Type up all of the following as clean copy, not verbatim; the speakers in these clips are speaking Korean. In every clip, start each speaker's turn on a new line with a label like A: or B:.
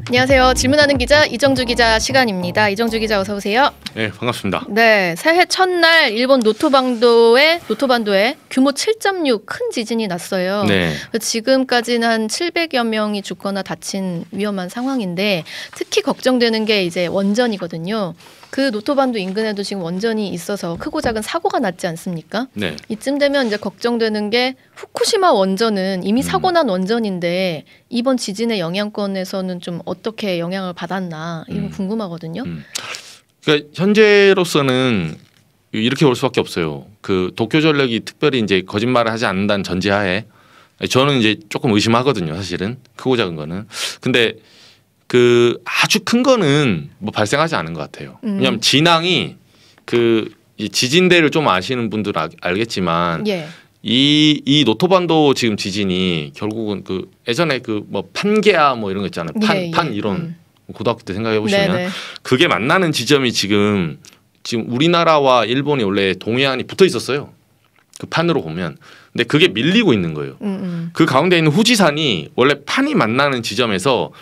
A: 안녕하세요. 질문하는 기자 이정주 기자 시간입니다. 이정주 기자 어서 오세요.
B: 네, 반갑습니다.
A: 네, 새해 첫날 일본 노토반도에 규모 7.6 큰 지진이 났어요.
B: 네.
A: 지금까지는 한 700여 명이 죽거나 다친 위험한 상황인데 특히 걱정되는 게 이제 원전이거든요. 그 노토반도 인근에도 지금 원전이 있어서 크고 작은 사고가 났지 않습니까?
B: 네.
A: 이쯤 되면 이제 걱정되는 게 후쿠시마 원전은 이미 사고 난 원전인데 이번 지진의 영향권에서는 좀 어떻게 영향을 받았나 이건 궁금하거든요.
B: 그러니까 현재로서는 이렇게 볼 수밖에 없어요. 그 도쿄전력이 특별히 이제 거짓말을 하지 않는다는 전제하에 저는 이제 조금 의심하거든요. 사실은 크고 작은 거는. 근데 그 아주 큰 거는 뭐 발생하지 않은 것 같아요. 왜냐하면 진앙이 그 지진대를 좀 아시는 분들은 알겠지만
A: 예.
B: 이 노토반도 지금 지진이 결국은 그 예전에 그 뭐 판게아 뭐 이런 거 있잖아요. 판 이론 고등학교 때 생각해 보시면
A: 네네. 그게
B: 만나는 지점이 지금 우리나라와 일본이 원래 동해안이 붙어 있었어요. 그 판으로 보면. 근데 그게 밀리고 있는 거예요. 그 가운데 있는 후지산이 원래 판이 만나는 지점에서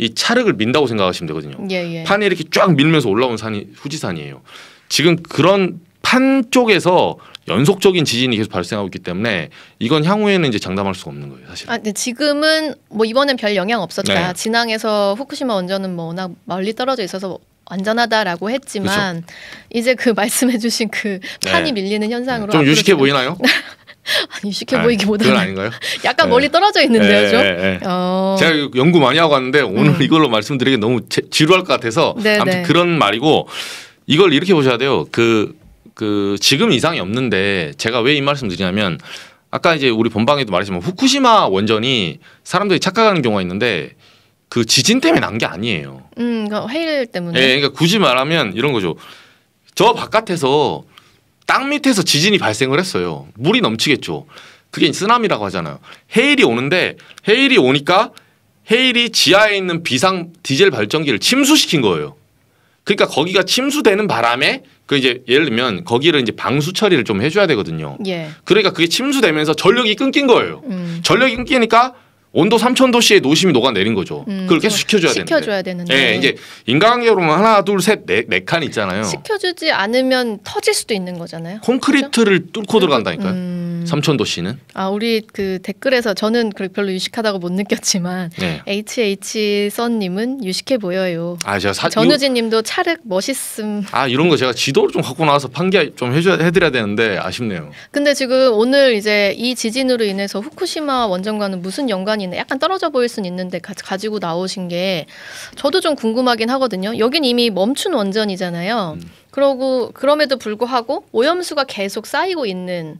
B: 이 차륵을 민다고 생각하시면 되거든요.
A: 예.
B: 판이 이렇게 쫙 밀면서 올라온 산이 후지산이에요. 지금 그런 판 쪽에서 연속적인 지진이 계속 발생하고 있기 때문에 이건 향후에는 이제 장담할 수가 없는 거예요, 사실.
A: 근데 지금은 뭐 이번엔 별 영향 없었다.
B: 네.
A: 진앙에서 후쿠시마 원전은 뭐 워낙 멀리 떨어져 있어서 안전하다라고 했지만 그렇죠. 이제 그 말씀해주신 그 판이 밀리는 현상으로
B: 좀 유식해 보이나요?
A: 유식해 보이기보다는
B: 그건 아닌가요?
A: 약간 멀리 떨어져 있는데요, 좀.
B: 제가 연구 많이 하고 왔는데 오늘 이걸로 말씀드리기 너무 지루할 것 같아서 아무튼 그런 말이고 이걸 이렇게 보셔야 돼요. 그 지금 이상이 없는데 제가 왜 이 말씀 드리냐면 아까 이제 우리 본방에도 말했지만 후쿠시마 원전이 사람들이 착각하는 경우가 있는데 그 지진 때문에 난 게 아니에요.
A: 그러니까 해일 때문에.
B: 네, 그러니까 굳이 말하면 이런 거죠. 저 바깥에서 땅 밑에서 지진이 발생을 했어요. 물이 넘치겠죠. 그게 쓰나미라고 하잖아요. 해일이 오는데 해일이 오니까 해일이 지하에 있는 비상 디젤 발전기를 침수시킨 거예요. 그러니까 거기가 침수되는 바람에 그 이제 예를 들면 거기를 이제 방수 처리를 좀 해줘야 되거든요.
A: 예.
B: 그러니까 그게 침수되면서 전력이 끊긴 거예요. 전력이 끊기니까 온도 3000도씨의 노심이 녹아내린 거죠. 그걸 계속 시켜줘야 되는데. 네, 이제 인간관계로 보면 하나, 둘, 셋, 네 칸 있잖아요.
A: 시켜주지 않으면 터질 수도 있는 거잖아요.
B: 콘크리트를 그렇죠? 뚫고 들어간다니까요. 3000도씨는.
A: 우리 그 댓글에서 저는 별로 유식하다고 못 느꼈지만 HH 썬님은 유식해 보여요.
B: 제가
A: 전우진님도 차륵 멋있음.
B: 이런 거 제가 지도를 좀 갖고 나와서 판게 좀 해드려야 되는데 아쉽네요.
A: 근데 지금 오늘 이제 이 지진으로 인해서 후쿠시마 원전과는 무슨 연관이 있나 약간 떨어져 보일 수는 있는데 가지고 나오신 게 저도 좀 궁금하긴 하거든요. 여긴 이미 멈춘 원전이잖아요. 그럼에도 불구하고 오염수가 계속 쌓이고 있는.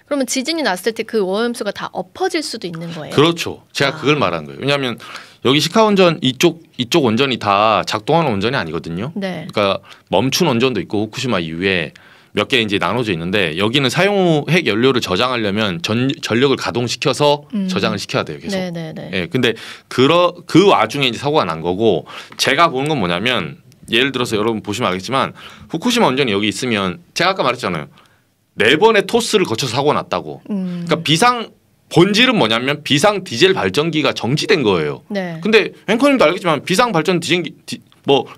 A: 그러면 지진이 났을 때 그 오염수가 다 엎어질 수도 있는 거예요.
B: 그렇죠. 제가 그걸 말한 거예요. 왜냐하면 여기 시카 원전 이쪽 원전이 다 작동하는 원전이 아니거든요.
A: 네.
B: 그러니까 멈춘 원전도 있고 후쿠시마 이후에 몇 개 이제 나눠져 있는데 여기는 사용 후 핵 연료를 저장하려면 전력을 가동시켜서 저장을 시켜야 돼요. 계속.
A: 네네네.
B: 네, 근데 그 와중에 이제 사고가 난 거고 제가 보는 건 뭐냐면 예를 들어서 여러분 보시면 알겠지만 후쿠시마 원전이 여기 있으면 제가 아까 말했잖아요. 4번의 토스를 거쳐서 사고가 났다고. 그러니까 본질은 뭐냐면 비상 디젤 발전기가 정지된 거예요.
A: 네.
B: 근데 앵커님도 알겠지만 비상 발전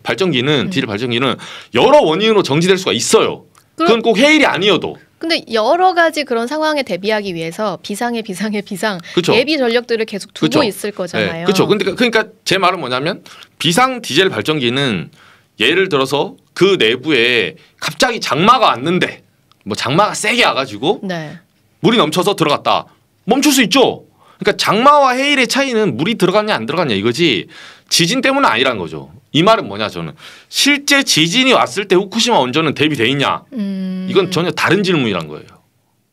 B: 발전기는 디젤 발전기는 여러 원인으로 정지될 수가 있어요. 그건 꼭 해일이 아니어도.
A: 근데 여러 가지 그런 상황에 대비하기 위해서 비상
B: 그쵸?
A: 예비 전력들을 계속 두고
B: 그쵸?
A: 있을 거잖아요.
B: 네, 그렇죠. 그러니까 제 말은 뭐냐면 비상 디젤 발전기는 예를 들어서 그 내부에 갑자기 장마가 왔는데 뭐 장마가 세게 와가지고 물이 넘쳐서 들어갔다. 멈출 수 있죠. 그러니까 장마와 해일의 차이는 물이 들어갔냐 안 들어갔냐 이거지 지진 때문은 아니란 거죠. 이 말은 뭐냐 저는 실제 지진이 왔을 때 후쿠시마 원전은 대비돼 있냐 이건 전혀 다른 질문이란 거예요.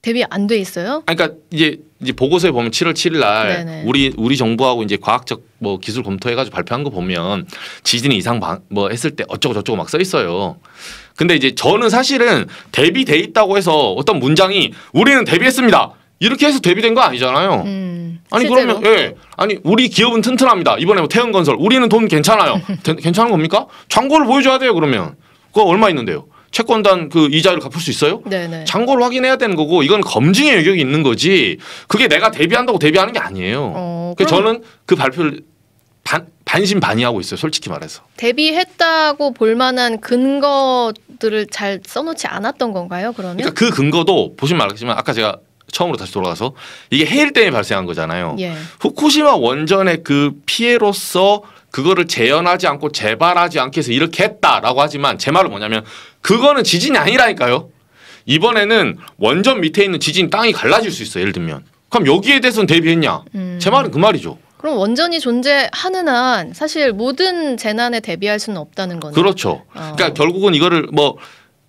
A: 대비 안 돼 있어요?
B: 그러니까 이제 보고서에 보면 7월 7일 날 우리 정부하고 이제 과학적 뭐 기술 검토해가지고 발표한 거 보면 지진이 이상 뭐 했을 때 어쩌고 저쩌고 막 써 있어요. 근데 이제 저는 사실은 대비돼 있다고 해서 어떤 문장이 우리는 대비했습니다. 이렇게 해서 대비된 거 아니잖아요. 아니 실제로? 그러면 아니 우리 기업은 튼튼합니다. 이번에 뭐 태연건설 우리는 돈 괜찮아요. 괜찮은 겁니까? 잔고를 보여줘야 돼요. 그러면 그거 얼마 있는데요? 채권단 그 이자를 갚을 수 있어요?
A: 네네.
B: 잔고를 확인해야 되는 거고 이건 검증의 영역이 있는 거지. 그게 내가 대비한다고 대비하는 게 아니에요. 그래서 저는 그 발표를 반신반의하고 있어요. 솔직히 말해서.
A: 대비했다고 볼 만한 근거들을 잘 써놓지 않았던 건가요? 그러면?
B: 그러니까 그 근거도 보시면 알겠지만 아까 제가 처음으로 다시 돌아가서 이게 해일 때문에 발생한 거잖아요.
A: 예.
B: 후쿠시마 원전의 그 피해로서 그거를 재현하지 않고 재발하지 않기 위해서 이렇게 했다라고 하지만 제 말은 뭐냐면 그거는 지진이 아니라니까요. 이번에는 원전 밑에 있는 지진 땅이 갈라질 수 있어요. 예를 들면. 그럼 여기에 대해서는 대비했냐? 제 말은 그 말이죠.
A: 그럼 원전이 존재하는 한 사실 모든 재난에 대비할 수는 없다는 거네요.
B: 그렇죠. 그러니까 결국은 이거를 뭐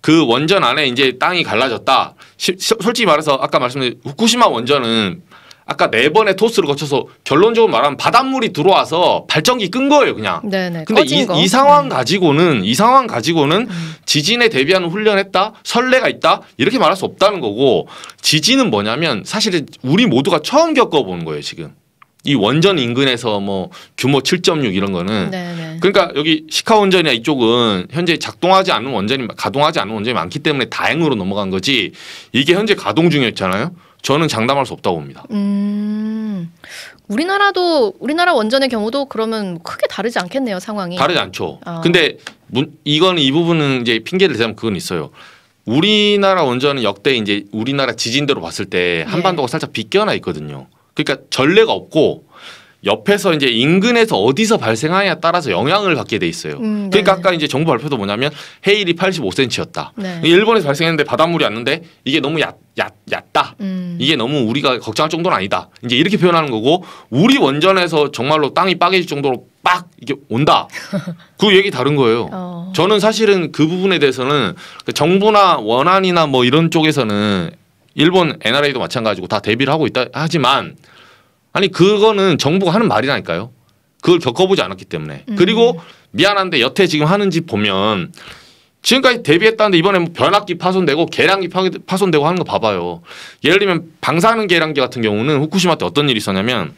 B: 그 원전 안에 이제 땅이 갈라졌다. 솔직히 말해서 아까 말씀드린 후쿠시마 원전은 아까 4번의 토스를 거쳐서 결론적으로 말하면 바닷물이 들어와서 발전기 끈 거예요, 그냥.
A: 네네.
B: 근데 이 상황 가지고는 지진에 대비하는 훈련했다, 선례가 있다 이렇게 말할 수 없다는 거고 지진은 뭐냐면 사실은 우리 모두가 처음 겪어보는 거예요, 지금. 이 원전 인근에서 뭐 규모 7.6 이런 거는
A: 네네.
B: 그러니까 여기 시카 원전이나 이쪽은 현재 가동하지 않는 원전이 많기 때문에 다행으로 넘어간 거지 이게 현재 가동 중이었잖아요. 저는 장담할 수 없다고 봅니다.
A: 우리나라 원전의 경우도 그러면 크게 다르지 않겠네요, 상황이.
B: 다르지 않죠. 근데 이거는 이 부분은 이제 핑계를 대자면 그건 있어요. 우리나라 원전은 역대 이제 우리나라 지진대로 봤을 때 한반도가 살짝 빗겨나 있거든요. 그러니까 전례가 없고 옆에서 이제 인근에서 어디서 발생하냐에 따라서 영향을 받게 돼 있어요. 그러니까 아까 이제 정부 발표도 뭐냐면 해일이 85cm였다.
A: 네.
B: 일본에서 발생했는데 바닷물이 왔는데 이게 너무 얕다. 이게 너무 우리가 걱정할 정도는 아니다. 이제 이렇게 표현하는 거고 우리 원전에서 정말로 땅이 빠개질 정도로 빡 이게 온다. 그 얘기 다른 거예요. 저는 사실은 그 부분에 대해서는 정부나 원안이나 뭐 이런 쪽에서는 일본 NRA도 마찬가지고 다 대비를 하고 있다 하지만 아니 그거는 정부가 하는 말이라니까요. 그걸 겪어보지 않았기 때문에. 그리고 미안한데 여태 지금 하는지 보면 지금까지 대비했다는데 이번에 뭐 변압기 파손되고 계량기 파손되고 하는 거 봐봐요. 예를 들면 방사능 계량기 같은 경우는 후쿠시마 때 어떤 일이 있었냐면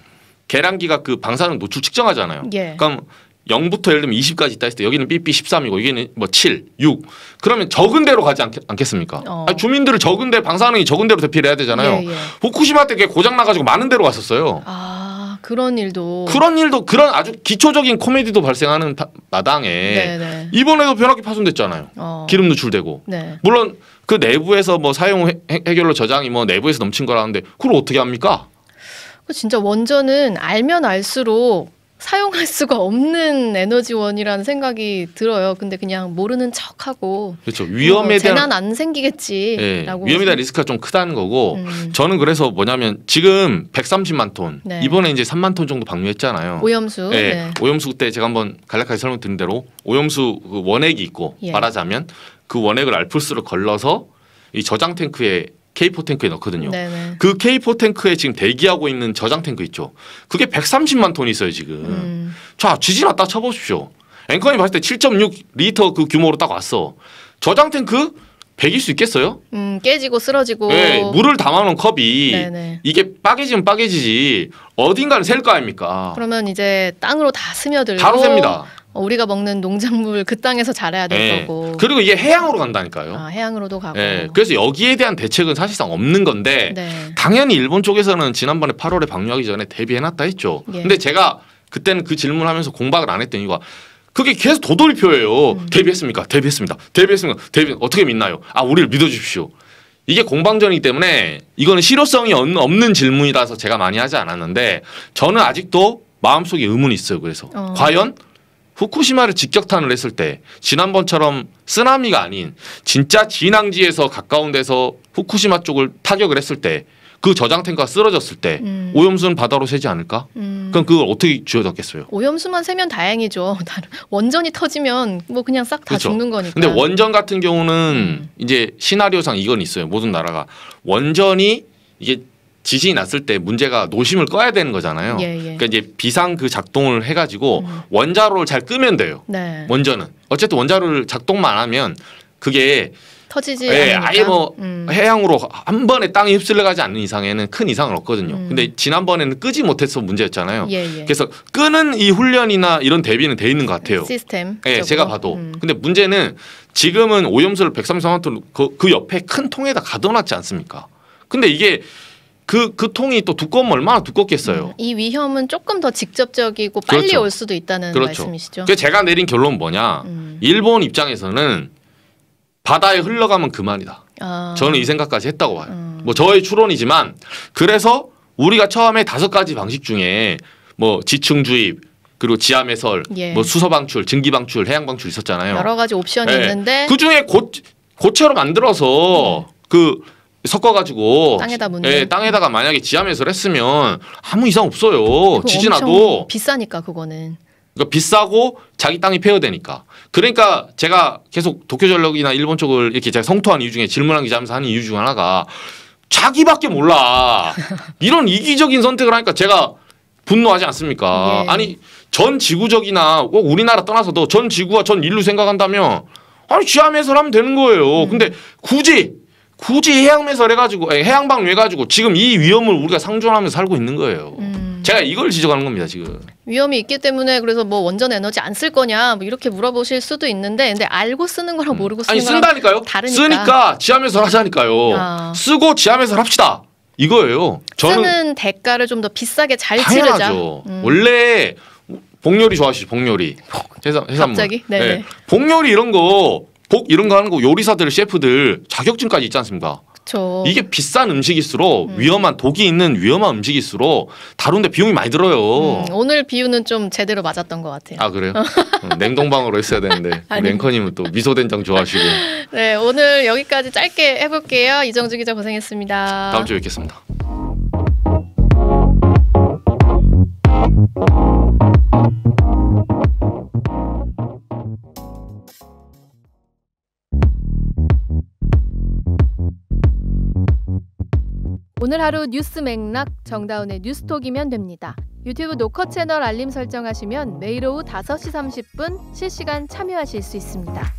B: 계량기가 그 방사능 노출 측정하잖아요.
A: 예.
B: 그러니까 0부터 예를 들면 20까지 있다 했을 때 여기는 삐삐 13이고 여기는 뭐 7, 6 그러면 적은 대로 가지 않겠습니까? 아니, 주민들을 적은 대 방사능이 적은 대로 대피를 해야 되잖아요.
A: 예.
B: 후쿠시마 때 그게 고장 나가지고 많은 대로 갔었어요.
A: 아 그런 일도
B: 그런 아주 기초적인 코미디도 발생하는 마당에
A: 네네.
B: 이번에도 변압기 파손됐잖아요. 기름 누출되고
A: 네.
B: 물론 그 내부에서 뭐 사용 해결로 저장이 뭐 내부에서 넘친 거라는데 그걸 어떻게 합니까?
A: 진짜 원전은 알면 알수록 사용할 수가 없는 에너지원이라는 생각이 들어요. 근데 그냥 모르는 척하고
B: 그렇죠. 위험에 대한
A: 재난 안 생기겠지라고.
B: 위험에 대한 리스크가 좀 크다는 거고 저는 그래서 뭐냐면 지금 130만 톤
A: 네.
B: 이번에 이제 3만 톤 정도 방류했잖아요.
A: 오염수.
B: 네.
A: 네.
B: 오염수 때 제가 한번 간략하게 설명드린 대로 오염수 그 원액이 있고 말하자면 그 원액을 알프스로 걸러서 이 저장 탱크에 K4 탱크에 넣거든요.
A: 네네.
B: 그 K4 탱크에 지금 대기하고 있는 저장 탱크 있죠. 그게 130만 톤이 있어요 지금. 자 지진 왔다 쳐보십시오. 앵커님 봤을 때 7.6 리터 그 규모로 딱 왔어. 저장 탱크 100일 수 있겠어요?
A: 깨지고 쓰러지고.
B: 네, 물을 담아놓은 컵이
A: 네네.
B: 이게 빠개지면 빠개지지 어딘가는 셀 거 아닙니까?
A: 그러면 이제 땅으로 다 스며들고.
B: 바로 셉니다.
A: 우리가 먹는 농작물 그 땅에서 자라야 될 거고.
B: 그리고 이게 해양으로 간다니까요.
A: 아, 해양으로도 가고.
B: 그래서 여기에 대한 대책은 사실상 없는 건데 당연히 일본 쪽에서는 지난번에 8월에 방류하기 전에 대비해놨다 했죠. 근데 제가 그때는 그 질문하면서 공박을 안 했던 이유가 그게 계속 도돌이표예요. 대비했습니까? 대비했습니다. 어떻게 믿나요? 아 우리를 믿어주십시오. 이게 공방전이기 때문에 이거는 실효성이 없는 질문이라서 제가 많이 하지 않았는데 저는 아직도 마음속에 의문이 있어요. 그래서 과연 후쿠시마를 직격탄을 했을 때 지난번처럼 쓰나미가 아닌 진짜 진앙지에서 가까운 데서 후쿠시마 쪽을 타격을 했을 때 그 저장 탱크가 쓰러졌을 때 오염수는 바다로 새지 않을까? 그럼 그걸 어떻게 쥐어잡겠어요?
A: 오염수만 새면 다행이죠. 원전이 터지면 뭐 그냥 싹 다
B: 그렇죠.
A: 죽는 거니까.
B: 근데 원전 같은 경우는 이제 시나리오상 이건 있어요. 모든 나라가 원전이 이게 지진이 났을 때 문제가 노심을 꺼야 되는 거잖아요. 그러니까 이제 비상 그 작동을 해가지고 원자로를 잘 끄면 돼요.
A: 네.
B: 원전은 어쨌든 원자로를 작동만 하면 그게
A: 터지지 않으니까.
B: 아예 뭐 해양으로 한 번에 땅이 휩쓸려가지 않는 이상에는 큰 이상은 없거든요. 근데 지난번에는 끄지 못해서 문제였잖아요. 그래서 끄는 이 훈련이나 이런 대비는 돼 있는 것 같아요.
A: 시스템.
B: 제가 봐도. 근데 문제는 지금은 오염수를 133만 톤 그 옆에 큰 통에다 가둬놨지 않습니까? 근데 이게 그 통이 또 두꺼우면 얼마나 두껍겠어요.
A: 이 위험은 조금 더 직접적이고 빨리
B: 그렇죠.
A: 올 수도 있다는
B: 그렇죠.
A: 말씀이시죠.
B: 그래서 제가 내린 결론은 뭐냐. 일본 입장에서는 바다에 흘러가면 그만이다. 저는 이 생각까지 했다고 봐요. 뭐 저의 추론이지만 그래서 우리가 처음에 5가지 방식 중에 뭐 지층 주입 그리고 지하 매설,
A: 예.
B: 뭐 수서 방출, 증기 방출, 해양 방출 있었잖아요.
A: 여러 가지 옵션이 있는데
B: 그 중에 고체로 만들어서 섞어가지고 땅에다가 만약에 지하 매설 했으면 아무 이상 없어요. 지진아도
A: 비싸니까 그거는.
B: 그러니까 비싸고 자기 땅이 폐허되니까. 그러니까 제가 계속 도쿄전력이나 일본 쪽을 이렇게 제가 성토한 이유 중에 질문한 기자하면서 하는 이유 중 하나가 자기밖에 몰라. 이런 이기적인 선택을 하니까 제가 분노하지 않습니까?
A: 예.
B: 아니 전 지구적이나 꼭 우리나라 떠나서도 전 지구와 전 인류 생각한다면 아니 지하 매설하면 되는 거예요. 근데 굳이 해양 매설 해가지고 해양방 해가지고 지금 이 위험을 우리가 상존하면서 살고 있는 거예요. 제가 이걸 지적하는 겁니다 지금.
A: 위험이 있기 때문에 그래서 뭐 원전 에너지 안 쓸 거냐 뭐 이렇게 물어보실 수도 있는데 근데 알고 쓰는 거랑 모르고 쓰는 거랑
B: 쓴다니까요.
A: 다르니까.
B: 쓰니까 지하 매설 하자니까요. 쓰고 지하 매설 합시다. 이거예요. 저는
A: 쓰는 대가를 좀 더 비싸게 잘
B: 당연하죠.
A: 치르자.
B: 원래 복요리 좋아하시죠? 복요리.
A: 갑자기? 네.
B: 복요리 이런 거 이런 거 하는 거 요리사들 셰프들 자격증까지 있지 않습니까?
A: 그쵸.
B: 이게 비싼 음식일수록 독이 있는 위험한 음식일수록 다루는데 비용이 많이 들어요.
A: 오늘 비유는 좀 제대로 맞았던 것 같아요.
B: 아 그래요? 냉동방으로 했어야 되는데 랭커님은 또 미소된장 좋아하시고.
A: 네, 오늘 여기까지 짧게 해볼게요. 이정주 기자 고생했습니다.
B: 다음 주에 뵙겠습니다.
A: 오늘 하루 뉴스 맥락 정다운의 뉴스톡이면 됩니다. 유튜브 노컷 채널 알림 설정하시면 매일 오후 5시 30분 실시간 참여하실 수 있습니다.